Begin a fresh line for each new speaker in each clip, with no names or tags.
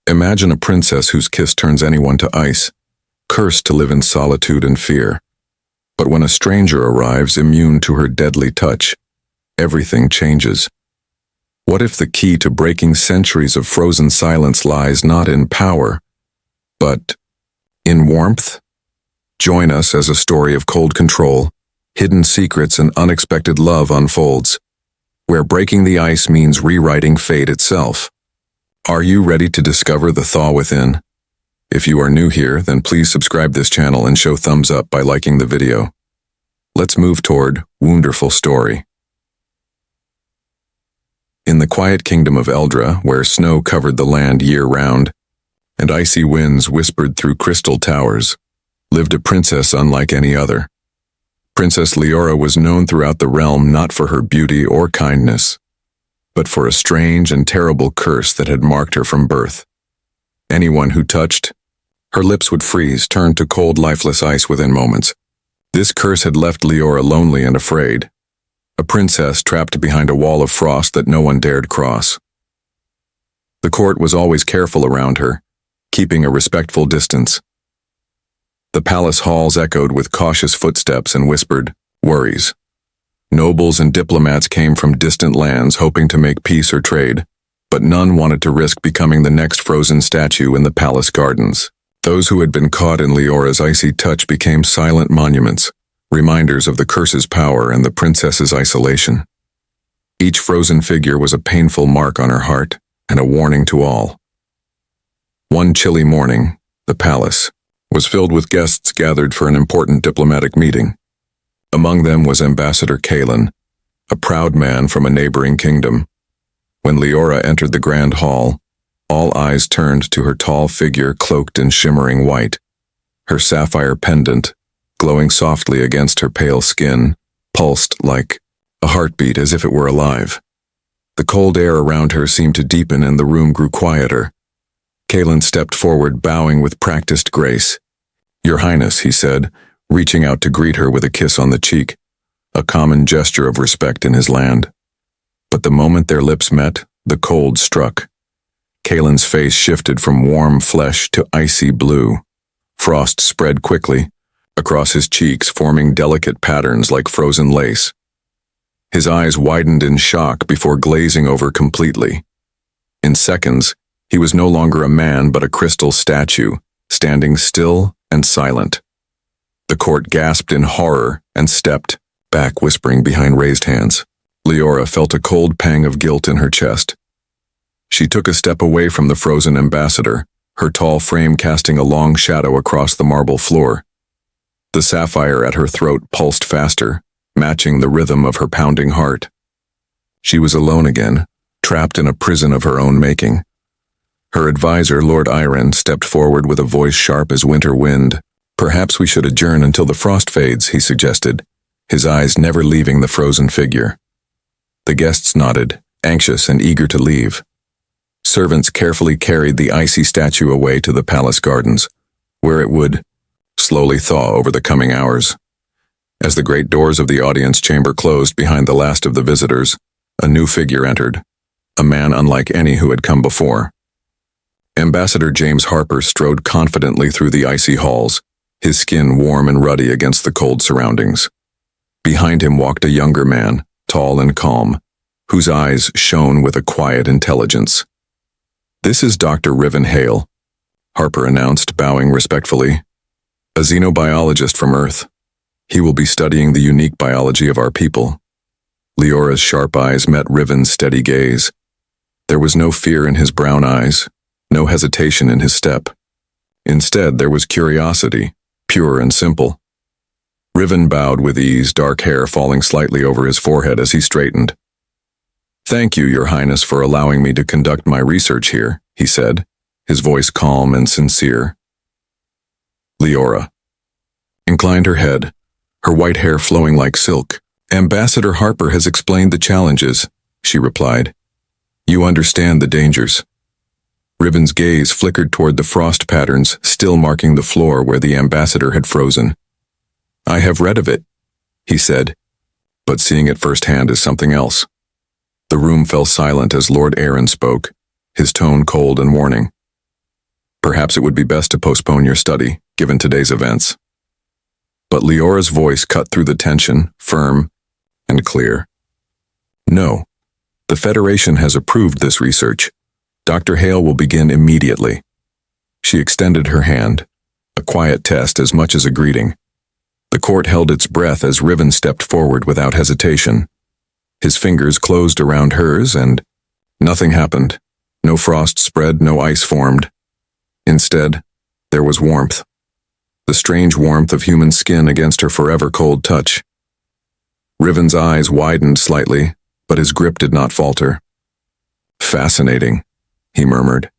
Imagine a princess whose kiss turns anyone to ice, cursed to live in solitude and fear. But when a stranger arrives immune to her deadly touch, everything changes. What if the key to breaking centuries of frozen silence lies not in power, but in warmth? Join us as a story of cold control, hidden secrets, and unexpected love unfolds, where breaking the ice means rewriting fate itself. Are you ready to discover the thaw within? If you are new here, then please subscribe this channel and show thumbs up by liking the video. Let's move toward wonderful story. In the quiet kingdom of Eldra, where snow covered the land year-round, and icy winds whispered through crystal towers, lived a princess unlike any other. Princess Leora was known throughout the realm not for her beauty or kindness, but for a strange and terrible curse that had marked her from birth. Anyone who touched her lips would freeze, turn to cold, lifeless ice within moments. This curse had left Leora lonely and afraid, a princess trapped behind a wall of frost that no one dared cross. The court was always careful around her, keeping a respectful distance. The palace halls echoed with cautious footsteps and whispered worries. Nobles and diplomats came from distant lands hoping to make peace or trade, but none wanted to risk becoming the next frozen statue in the palace gardens. Those who had been caught in Leora's icy touch became silent monuments, reminders of the curse's power and the princess's isolation. Each frozen figure was a painful mark on her heart and a warning to all. One chilly morning, the palace was filled with guests gathered for an important diplomatic meeting. Among them was Ambassador Kalen, a proud man from a neighboring kingdom. When Leora entered the grand hall, all eyes turned to her tall figure cloaked in shimmering white. Her sapphire pendant, glowing softly against her pale skin, pulsed like a heartbeat as if it were alive. The cold air around her seemed to deepen and the room grew quieter. Kalen stepped forward, bowing with practiced grace. "Your Highness," he said, reaching out to greet her with a kiss on the cheek, a common gesture of respect in his land. But the moment their lips met, the cold struck. Kalen's face shifted from warm flesh to icy blue. Frost spread quickly across his cheeks, forming delicate patterns like frozen lace. His eyes widened in shock before glazing over completely. In seconds, he was no longer a man but a crystal statue, standing still and silent. The court gasped in horror and stepped back, whispering behind raised hands. Leora felt a cold pang of guilt in her chest. She took a step away from the frozen ambassador, her tall frame casting a long shadow across the marble floor. The sapphire at her throat pulsed faster, matching the rhythm of her pounding heart. She was alone again, trapped in a prison of her own making. Her advisor, Lord Iron, stepped forward with a voice sharp as winter wind. "Perhaps we should adjourn until the frost fades," he suggested, his eyes never leaving the frozen figure. The guests nodded, anxious and eager to leave. Servants carefully carried the icy statue away to the palace gardens, where it would slowly thaw over the coming hours. As the great doors of the audience chamber closed behind the last of the visitors, a new figure entered, a man unlike any who had come before. Ambassador James Harper strode confidently through the icy halls, his skin warm and ruddy against the cold surroundings. Behind him walked a younger man, tall and calm, whose eyes shone with a quiet intelligence. "This is Dr. Riven Hale," Harper announced, bowing respectfully. "A xenobiologist from Earth. He will be studying the unique biology of our people." Leora's sharp eyes met Riven's steady gaze. There was no fear in his brown eyes, no hesitation in his step. Instead, there was curiosity, pure and simple. Riven bowed with ease, dark hair falling slightly over his forehead as he straightened. "Thank you, Your Highness, for allowing me to conduct my research here," he said, his voice calm and sincere. Leora inclined her head, her white hair flowing like silk. "Ambassador Harper has explained the challenges," she replied. "You understand the dangers." Riven's gaze flickered toward the frost patterns still marking the floor where the ambassador had frozen. "I have read of it," he said, "but seeing it firsthand is something else." The room fell silent as Lord Aaron spoke, his tone cold and warning. Perhaps it would be best to postpone your study, given today's events. But Leora's voice cut through the tension, firm and clear. No. The Federation has approved this research. Dr. Hale will begin immediately. She extended her hand, a quiet test as much as a greeting. The court held its breath as Riven stepped forward without hesitation. His fingers closed around hers and nothing happened. No frost spread, no ice formed. Instead, there was warmth. The strange warmth of human skin against her forever cold touch. Riven's eyes widened slightly, but his grip did not falter. Fascinating, he murmured.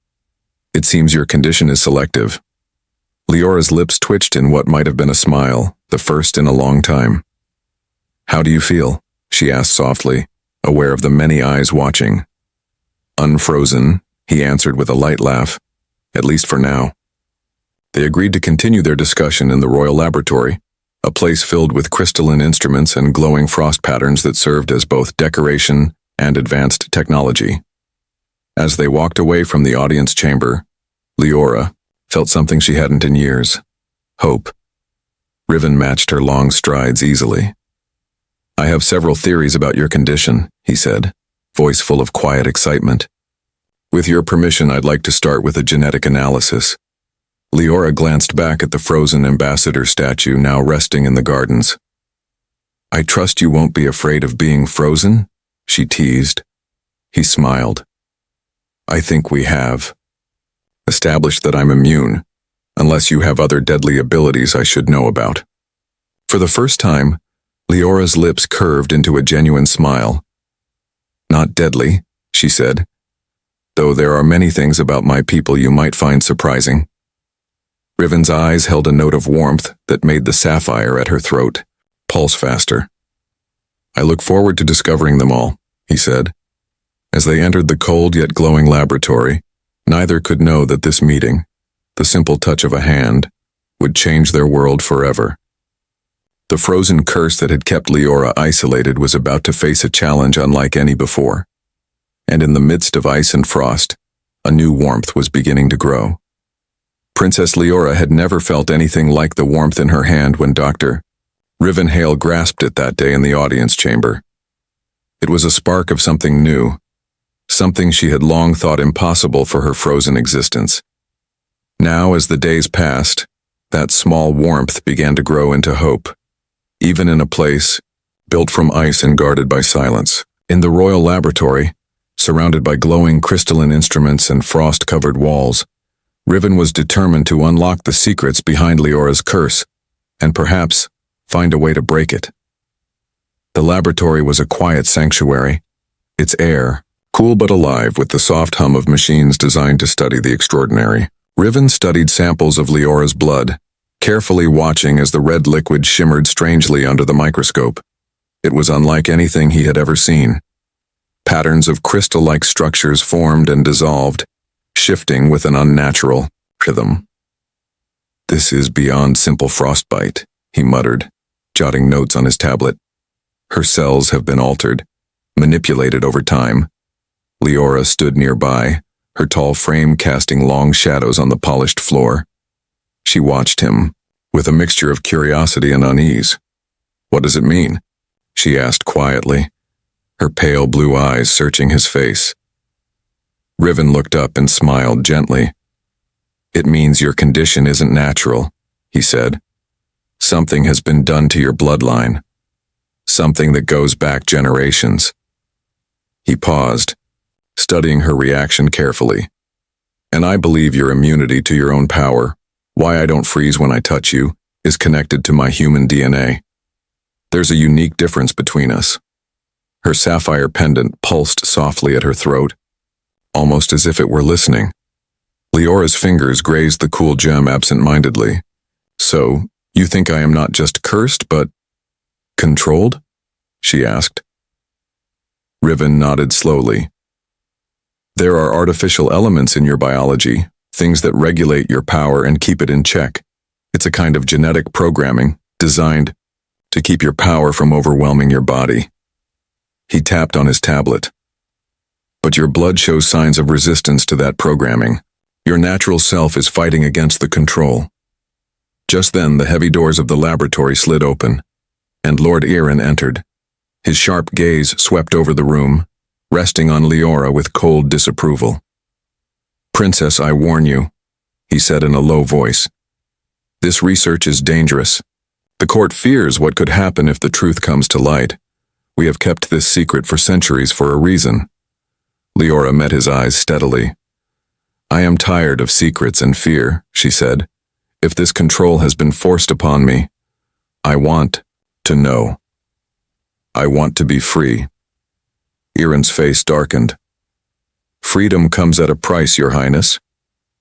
It seems your condition is selective. Leora's lips twitched in what might have been a smile, the first in a long time. How do you feel? She asked softly, aware of the many eyes watching. Unfrozen, he answered with a light laugh, at least for now. They agreed to continue their discussion in the Royal Laboratory, a place filled with crystalline instruments and glowing frost patterns that served as both decoration and advanced technology. As they walked away from the audience chamber, Leora felt something she hadn't in years: hope. Riven matched her long strides easily. I have several theories about your condition, he said, voice full of quiet excitement. With your permission, I'd like to start with a genetic analysis. Leora glanced back at the frozen ambassador statue now resting in the gardens. I trust you won't be afraid of being frozen, she teased. He smiled. I think we have established that I'm immune, unless you have other deadly abilities I should know about. For the first time, Leora's lips curved into a genuine smile. Not deadly, she said, though there are many things about my people you might find surprising. Riven's eyes held a note of warmth that made the sapphire at her throat pulse faster. I look forward to discovering them all, he said. As they entered the cold yet glowing laboratory, neither could know that this meeting, the simple touch of a hand, would change their world forever. The frozen curse that had kept Leora isolated was about to face a challenge unlike any before. And in the midst of ice and frost, a new warmth was beginning to grow. Princess Leora had never felt anything like the warmth in her hand when Dr. Riven Hale grasped it that day in the audience chamber. It was a spark of something new, something she had long thought impossible for her frozen existence. Now, as the days passed, that small warmth began to grow into hope, even in a place built from ice and guarded by silence. In the Royal Laboratory, surrounded by glowing crystalline instruments and frost-covered walls, Riven was determined to unlock the secrets behind Leora's curse, and perhaps find a way to break it. The laboratory was a quiet sanctuary, its air cool but alive with the soft hum of machines designed to study the extraordinary. Riven studied samples of Leora's blood, carefully watching as the red liquid shimmered strangely under the microscope. It was unlike anything he had ever seen. Patterns of crystal-like structures formed and dissolved, shifting with an unnatural rhythm. This is beyond simple frostbite, he muttered, jotting notes on his tablet. Her cells have been altered, manipulated over time. Leora stood nearby, her tall frame casting long shadows on the polished floor. She watched him, with a mixture of curiosity and unease. What does it mean? She asked quietly, her pale blue eyes searching his face. Riven looked up and smiled gently. It means your condition isn't natural, he said. Something has been done to your bloodline. Something that goes back generations. He paused, studying her reaction carefully. And I believe your immunity to your own power, why I don't freeze when I touch you, is connected to my human DNA. There's a unique difference between us. Her sapphire pendant pulsed softly at her throat, almost as if it were listening. Leora's fingers grazed the cool gem absent-mindedly. So, you think I am not just cursed, but controlled? She asked. Riven nodded slowly. There are artificial elements in your biology, things that regulate your power and keep it in check. It's a kind of genetic programming, designed to keep your power from overwhelming your body. He tapped on his tablet. But your blood shows signs of resistance to that programming. Your natural self is fighting against the control. Just then, the heavy doors of the laboratory slid open, and Lord Iran entered. His sharp gaze swept over the room, resting on Leora with cold disapproval. "Princess, I warn you," he said in a low voice. "This research is dangerous. The court fears what could happen if the truth comes to light. We have kept this secret for centuries for a reason." Leora met his eyes steadily. "I am tired of secrets and fear," she said. "If this control has been forced upon me, I want to know. I want to be free." Iran's face darkened. "Freedom comes at a price, Your Highness.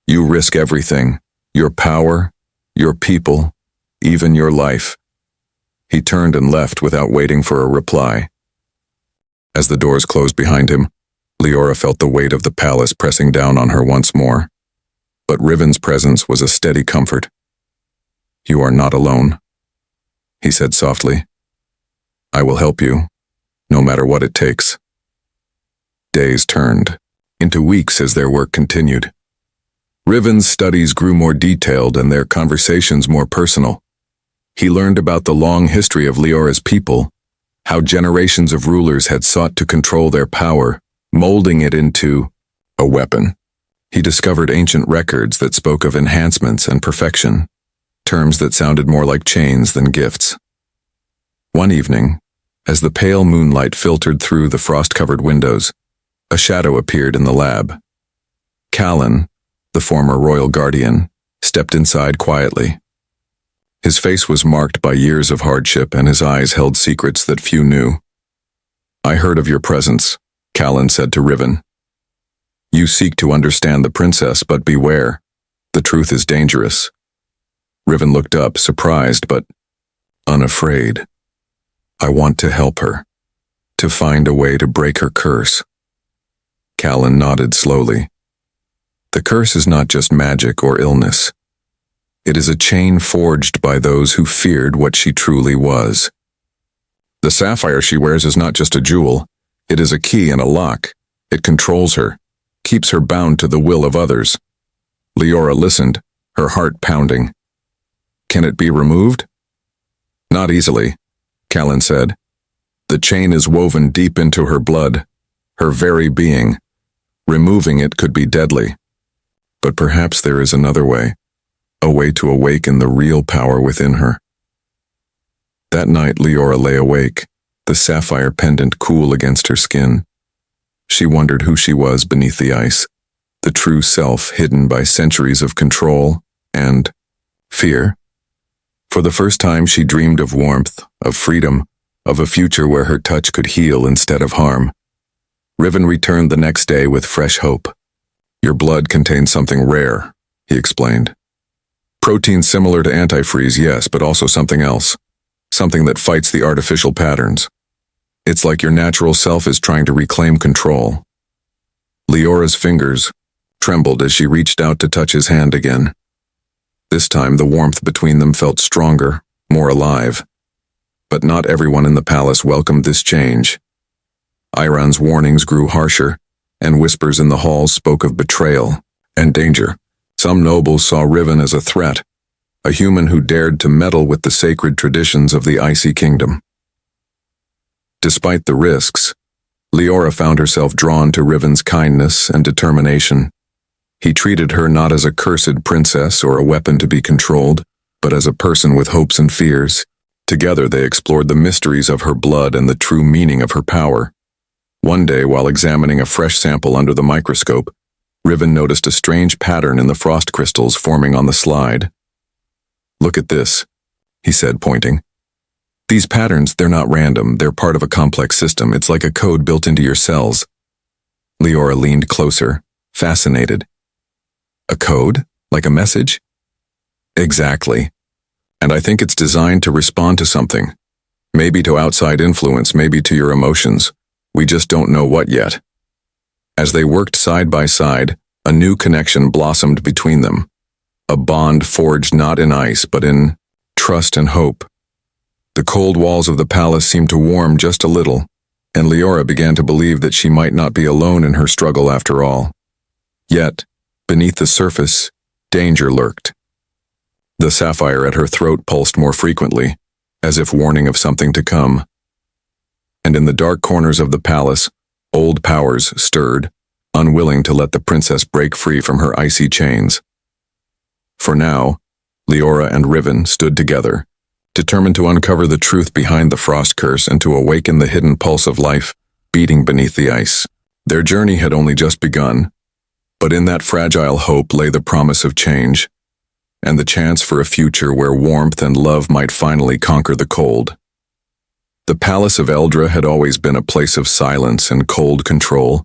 You risk everything, your power, your people, even your life." He turned and left without waiting for a reply. As the doors closed behind him, Leora felt the weight of the palace pressing down on her once more. But Riven's presence was a steady comfort. "You are not alone," he said softly. "I will help you, no matter what it takes." Days turned into weeks as their work continued. Riven's studies grew more detailed and their conversations more personal. He learned about the long history of Leora's people, how generations of rulers had sought to control their power, molding it into a weapon. He discovered ancient records that spoke of enhancements and perfection, terms that sounded more like chains than gifts. One evening, as the pale moonlight filtered through the frost-covered windows, a shadow appeared in the lab. Callan, the former royal guardian, stepped inside quietly. His face was marked by years of hardship and his eyes held secrets that few knew. "I heard of your presence," Callan said to Riven. "You seek to understand the princess, but beware. The truth is dangerous." Riven looked up, surprised but unafraid. "I want to help her, to find a way to break her curse." Callan nodded slowly. "The curse is not just magic or illness. It is a chain forged by those who feared what she truly was. The sapphire she wears is not just a jewel. It is a key and a lock. It controls her, keeps her bound to the will of others." Leora listened, her heart pounding. "Can it be removed?" "Not easily," Callan said. "The chain is woven deep into her blood, her very being. Removing it could be deadly. But perhaps there is another way, a way to awaken the real power within her." That night Leora lay awake, the sapphire pendant cool against her skin. She wondered who she was beneath the ice, the true self hidden by centuries of control and fear. For the first time she dreamed of warmth, of freedom, of a future where her touch could heal instead of harm. Riven returned the next day with fresh hope. "Your blood contains something rare," he explained. "Protein similar to antifreeze, yes, but also something else. Something that fights the artificial patterns. It's like your natural self is trying to reclaim control." Leora's fingers trembled as she reached out to touch his hand again. This time the warmth between them felt stronger, more alive. But not everyone in the palace welcomed this change. Iran's warnings grew harsher, and whispers in the halls spoke of betrayal and danger. Some nobles saw Riven as a threat, a human who dared to meddle with the sacred traditions of the Icy Kingdom. Despite the risks, Leora found herself drawn to Riven's kindness and determination. He treated her not as a cursed princess or a weapon to be controlled, but as a person with hopes and fears. Together they explored the mysteries of her blood and the true meaning of her power. One day, while examining a fresh sample under the microscope, Riven noticed a strange pattern in the frost crystals forming on the slide. "Look at this," he said, pointing. "These patterns, they're not random, they're part of a complex system. It's like a code built into your cells." Leora leaned closer, fascinated. "A code? Like a message?" "Exactly. And I think it's designed to respond to something. Maybe to outside influence, maybe to your emotions. We just don't know what yet." As they worked side by side, a new connection blossomed between them. A bond forged not in ice, but in trust and hope. The cold walls of the palace seemed to warm just a little, and Leora began to believe that she might not be alone in her struggle after all. Yet, Beneath the surface, danger lurked. The sapphire at her throat pulsed more frequently, as if warning of something to come. And in the dark corners of the palace, old powers stirred, unwilling to let the princess break free from her icy chains. For now, Leora and Riven stood together, determined to uncover the truth behind the frost curse and to awaken the hidden pulse of life beating beneath the ice. Their journey had only just begun, but in that fragile hope lay the promise of change, and the chance for a future where warmth and love might finally conquer the cold. The palace of Eldra had always been a place of silence and cold control,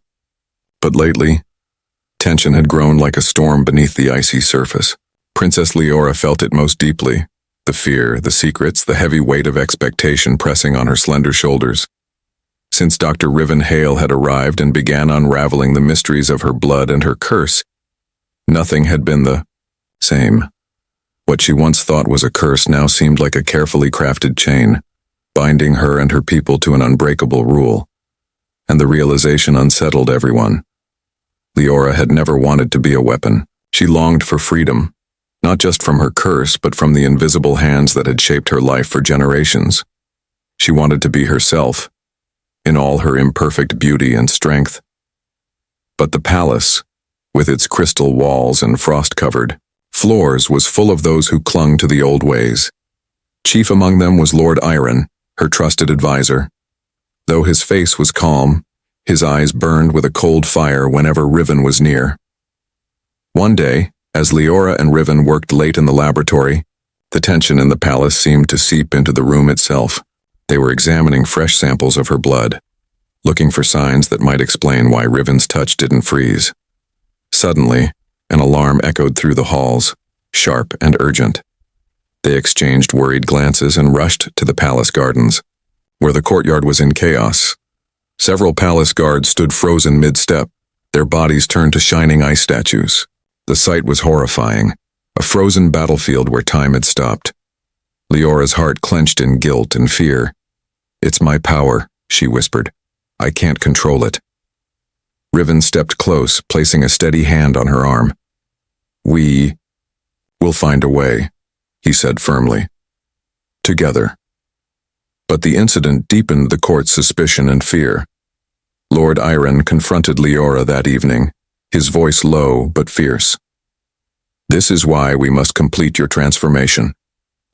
but lately, tension had grown like a storm beneath the icy surface. Princess Leora felt it most deeply, the fear, the secrets, the heavy weight of expectation pressing on her slender shoulders. Since Dr. Riven Hale had arrived and began unraveling the mysteries of her blood and her curse, nothing had been the same. What she once thought was a curse now seemed like a carefully crafted chain, binding her and her people to an unbreakable rule. And the realization unsettled everyone. Leora had never wanted to be a weapon. She longed for freedom, not just from her curse, but from the invisible hands that had shaped her life for generations. She wanted to be herself, in all her imperfect beauty and strength. But the palace, with its crystal walls and frost-covered floors, was full of those who clung to the old ways. Chief among them was Lord Iron, her trusted advisor. Though his face was calm, his eyes burned with a cold fire whenever Riven was near. One day, as Leora and Riven worked late in the laboratory, the tension in the palace seemed to seep into the room itself. They were examining fresh samples of her blood, looking for signs that might explain why Riven's touch didn't freeze. Suddenly, an alarm echoed through the halls, sharp and urgent. They exchanged worried glances and rushed to the palace gardens, where the courtyard was in chaos. Several palace guards stood frozen mid-step, their bodies turned to shining ice statues. The sight was horrifying, a frozen battlefield where time had stopped. Leora's heart clenched in guilt and fear. "It's my power," she whispered. "I can't control it." Riven stepped close, placing a steady hand on her arm. We'll find a way," he said firmly. "Together." But the incident deepened the court's suspicion and fear. Lord Iron confronted Leora that evening, his voice low but fierce. "This is why we must complete your transformation.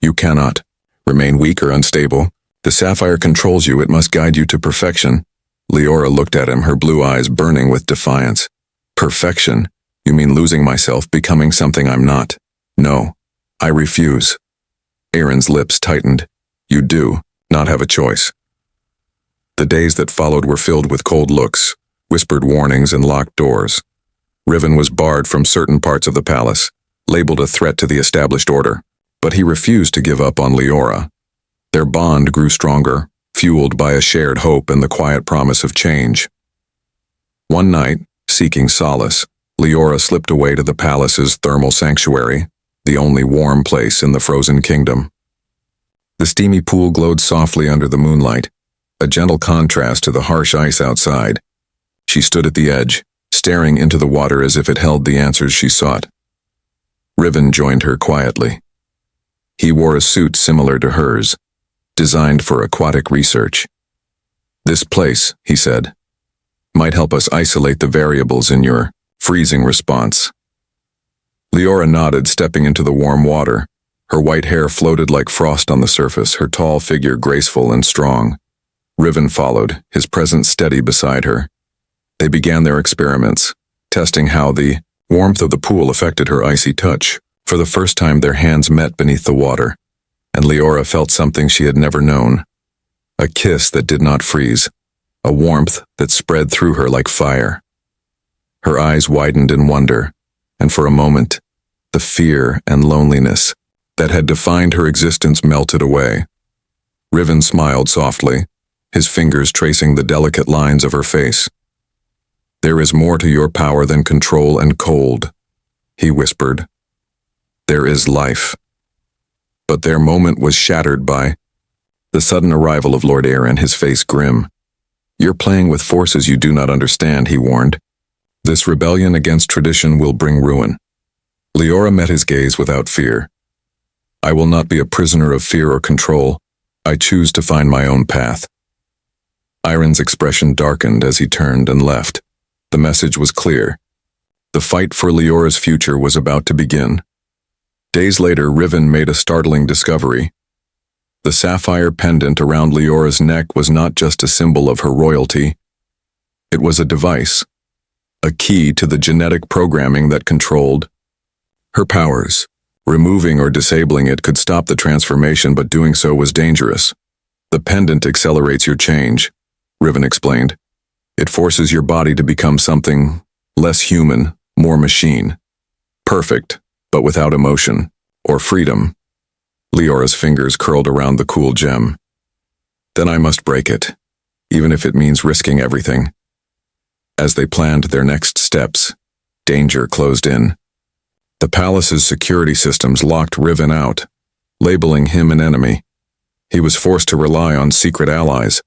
You cannot remain weak or unstable. The sapphire controls you, it must guide you to perfection." Leora looked at him, her blue eyes burning with defiance. "Perfection? You mean losing myself, becoming something I'm not?" "No, I refuse." Aaron's lips tightened. "You do not have a choice." The days that followed were filled with cold looks, whispered warnings, and locked doors. Riven was barred from certain parts of the palace, labeled a threat to the established order, but he refused to give up on Leora. Their bond grew stronger, fueled by a shared hope and the quiet promise of change. One night, seeking solace, Leora slipped away to the palace's thermal sanctuary, the only warm place in the frozen kingdom. The steamy pool glowed softly under the moonlight, a gentle contrast to the harsh ice outside. She stood at the edge, staring into the water as if it held the answers she sought. Riven joined her quietly. He wore a suit similar to hers, designed for aquatic research. "This place," he said, "might help us isolate the variables in your freezing response." Leora nodded, stepping into the warm water. Her white hair floated like frost on the surface, her tall figure graceful and strong. Riven followed, his presence steady beside her. They began their experiments, testing how the warmth of the pool affected her icy touch. For the first time, their hands met beneath the water, and Leora felt something she had never known. A kiss that did not freeze, a warmth that spread through her like fire. Her eyes widened in wonder, and for a moment, the fear and loneliness that had defined her existence melted away. Riven smiled softly, his fingers tracing the delicate lines of her face. "There is more to your power than control and cold," he whispered. "There is life." But their moment was shattered by the sudden arrival of Lord Aaron, his face grim. "You're playing with forces you do not understand," he warned. This rebellion against tradition will bring ruin. Leora met his gaze without fear. I will not be a prisoner of fear or control. I choose to find my own path. Iron's expression darkened as he turned and left. The message was clear. The fight for Leora's future was about to begin. Days later, Riven made a startling discovery. The sapphire pendant around Leora's neck was not just a symbol of her royalty. It was a device, a key to the genetic programming that controlled her powers. Removing or disabling it could stop the transformation, but doing so was dangerous. The pendant accelerates your change, Riven explained. It forces your body to become something less human, more machine. Perfect, but without emotion or freedom. Leora's fingers curled around the cool gem. Then I must break it, even if it means risking everything. As they planned their next steps, danger closed in. The palace's security systems locked Riven out, labeling him an enemy. He was forced to rely on secret allies,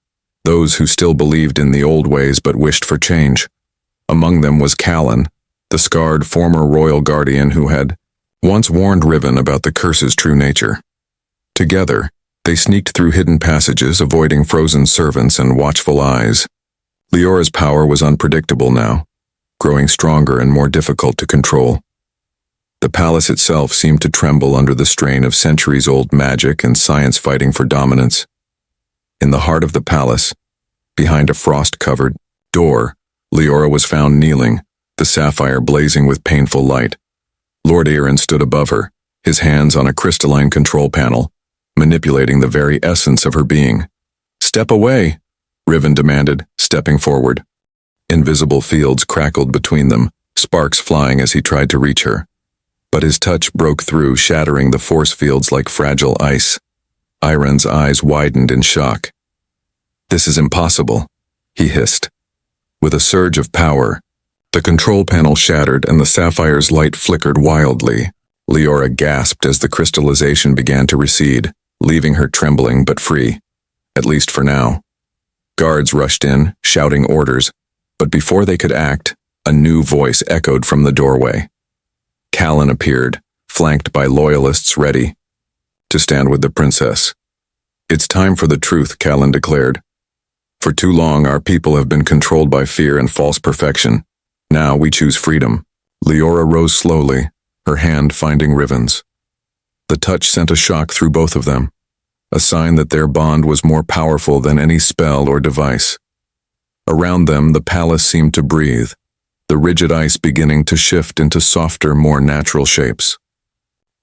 those who still believed in the old ways but wished for change. Among them was Callan, the scarred former royal guardian who had once warned Riven about the curse's true nature. Together, they sneaked through hidden passages, avoiding frozen servants and watchful eyes. Leora's power was unpredictable now, growing stronger and more difficult to control. The palace itself seemed to tremble under the strain of centuries-old magic and science fighting for dominance. In the heart of the palace, behind a frost-covered door, Leora was found kneeling, the sapphire blazing with painful light. Lord Aaron stood above her, his hands on a crystalline control panel, manipulating the very essence of her being. "Step away," Riven demanded, stepping forward. Invisible fields crackled between them, sparks flying as he tried to reach her. But his touch broke through, shattering the force fields like fragile ice. Iron's eyes widened in shock. "This is impossible," he hissed. With a surge of power, the control panel shattered and the sapphire's light flickered wildly. Leora gasped as the crystallization began to recede, leaving her trembling but free, at least for now. Guards rushed in, shouting orders, but before they could act, a new voice echoed from the doorway. Callan appeared, flanked by loyalists ready to stand with the princess. "It's time for the truth," Callan declared. "For too long, our people have been controlled by fear and false perfection. Now we choose freedom." Leora rose slowly, her hand finding Riven's. The touch sent a shock through both of them, a sign that their bond was more powerful than any spell or device. Around them, the palace seemed to breathe, the rigid ice beginning to shift into softer, more natural shapes.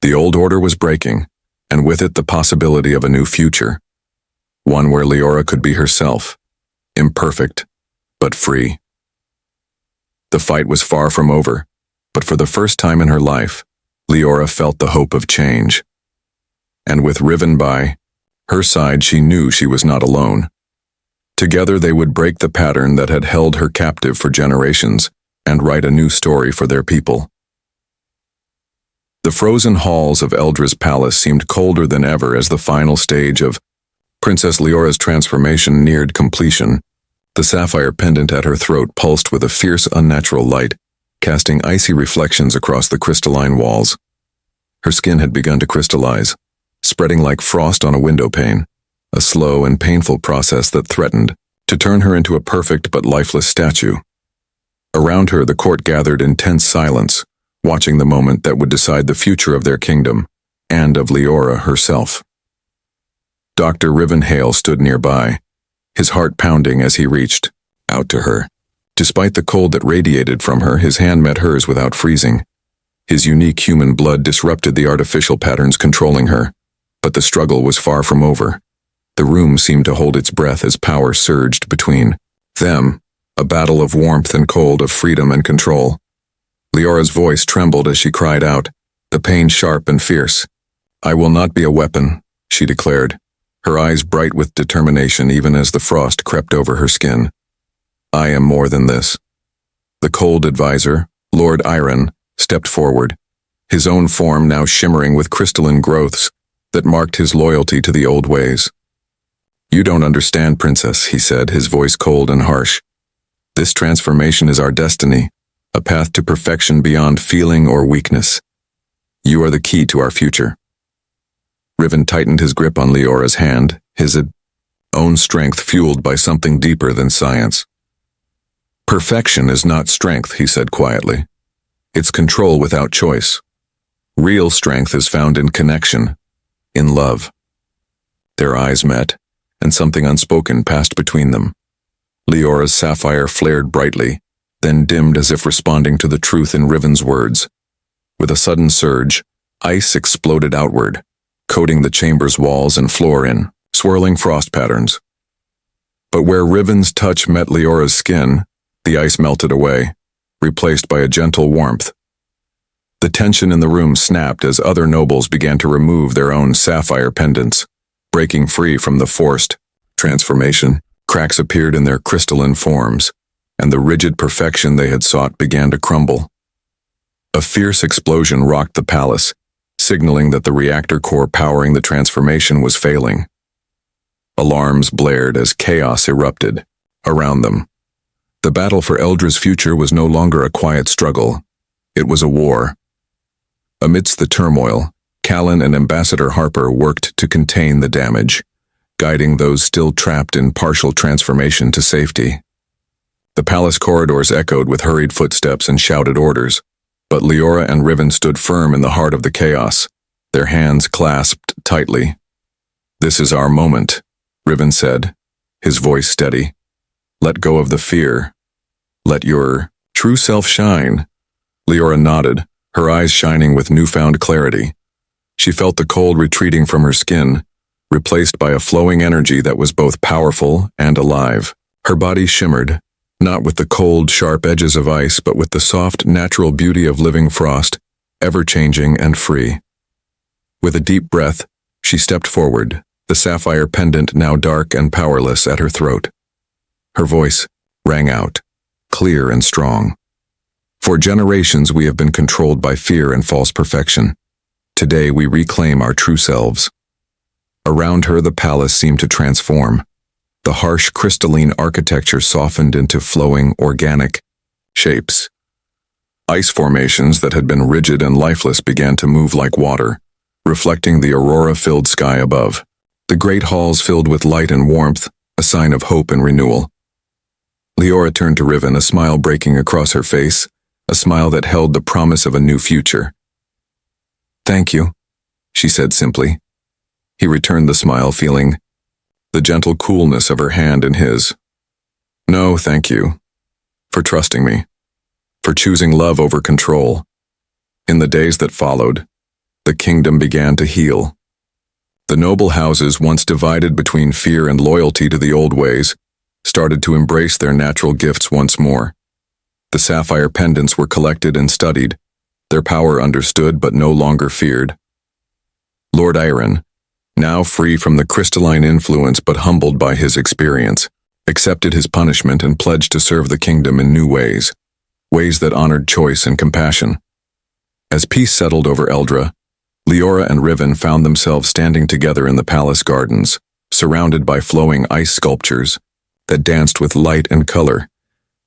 The old order was breaking, and with it the possibility of a new future, one where Leora could be herself, imperfect, but free. The fight was far from over, but for the first time in her life, Leora felt the hope of change. And with Riven by her side, she knew she was not alone. Together they would break the pattern that had held her captive for generations and write a new story for their people. The frozen halls of Eldra's palace seemed colder than ever as the final stage of Princess Leora's transformation neared completion. The sapphire pendant at her throat pulsed with a fierce, unnatural light, casting icy reflections across the crystalline walls. Her skin had begun to crystallize, spreading like frost on a window pane, a slow and painful process that threatened to turn her into a perfect but lifeless statue. Around her, the court gathered in tense silence, watching the moment that would decide the future of their kingdom, and of Leora herself. Dr. Riven Hale stood nearby, his heart pounding as he reached out to her. Despite the cold that radiated from her, his hand met hers without freezing. His unique human blood disrupted the artificial patterns controlling her, but the struggle was far from over. The room seemed to hold its breath as power surged between them, a battle of warmth and cold, of freedom and control. Leora's voice trembled as she cried out, the pain sharp and fierce. "I will not be a weapon," she declared, her eyes bright with determination even as the frost crept over her skin. "I am more than this." The cold advisor, Lord Iron, stepped forward, his own form now shimmering with crystalline growths that marked his loyalty to the old ways. "You don't understand, Princess," he said, his voice cold and harsh. "This transformation is our destiny. a path to perfection beyond feeling or weakness. You are the key to our future. Riven tightened his grip on Leora's hand, his own strength fueled by something deeper than science. Perfection is not strength, he said quietly. It's control without choice. Real strength is found in connection, in love. Their eyes met, and something unspoken passed between them. Leora's sapphire flared brightly, then dimmed as if responding to the truth in Riven's words. With a sudden surge, ice exploded outward, coating the chamber's walls and floor in swirling frost patterns. But where Riven's touch met Leora's skin, the ice melted away, replaced by a gentle warmth. The tension in the room snapped as other nobles began to remove their own sapphire pendants, breaking free from the forced transformation. Cracks appeared in their crystalline forms, and the rigid perfection they had sought began to crumble. A fierce explosion rocked the palace, signaling that the reactor core powering the transformation was failing. Alarms blared as chaos erupted around them. The battle for Eldra's future was no longer a quiet struggle. It was a war. Amidst the turmoil, Callan and Ambassador Harper worked to contain the damage, guiding those still trapped in partial transformation to safety. The palace corridors echoed with hurried footsteps and shouted orders, but Leora and Riven stood firm in the heart of the chaos, their hands clasped tightly. "This is our moment," Riven said, his voice steady. "Let go of the fear. Let your true self shine." Leora nodded, her eyes shining with newfound clarity. She felt the cold retreating from her skin, replaced by a flowing energy that was both powerful and alive. Her body shimmered, not with the cold, sharp edges of ice, but with the soft, natural beauty of living frost, ever-changing and free. With a deep breath, she stepped forward, the sapphire pendant now dark and powerless at her throat. Her voice rang out, clear and strong. "For generations we have been controlled by fear and false perfection. Today we reclaim our true selves." Around her the palace seemed to transform. The harsh crystalline architecture softened into flowing, organic shapes. Ice formations that had been rigid and lifeless began to move like water, reflecting the aurora-filled sky above. The great halls filled with light and warmth, a sign of hope and renewal. Leora turned to Riven, a smile breaking across her face, a smile that held the promise of a new future. "Thank you," she said simply. He returned the smile, feeling the gentle coolness of her hand in his. "No, thank you. For trusting me. For choosing love over control." In the days that followed, the kingdom began to heal. The noble houses, once divided between fear and loyalty to the old ways, started to embrace their natural gifts once more. The sapphire pendants were collected and studied, their power understood but no longer feared. Lord Iron, now free from the crystalline influence but humbled by his experience, accepted his punishment and pledged to serve the kingdom in new ways, ways that honored choice and compassion. As peace settled over Eldra, Leora and Riven found themselves standing together in the palace gardens, surrounded by flowing ice sculptures that danced with light and color,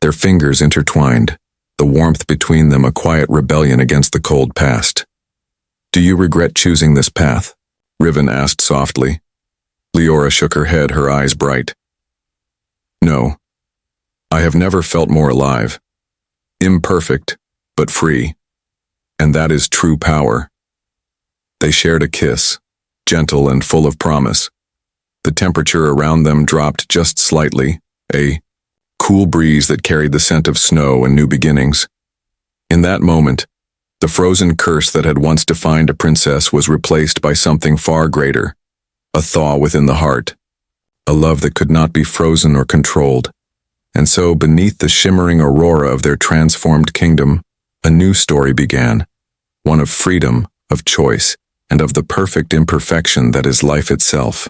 their fingers intertwined, the warmth between them a quiet rebellion against the cold past. "Do you regret choosing this path?" Riven asked softly. Leora shook her head, her eyes bright. "No. I have never felt more alive. Imperfect, but free. And that is true power." They shared a kiss, gentle and full of promise. The temperature around them dropped just slightly, a cool breeze that carried the scent of snow and new beginnings. In that moment, the frozen curse that had once defined a princess was replaced by something far greater, a thaw within the heart, a love that could not be frozen or controlled. And so, beneath the shimmering aurora of their transformed kingdom, a new story began, one of freedom, of choice, and of the perfect imperfection that is life itself.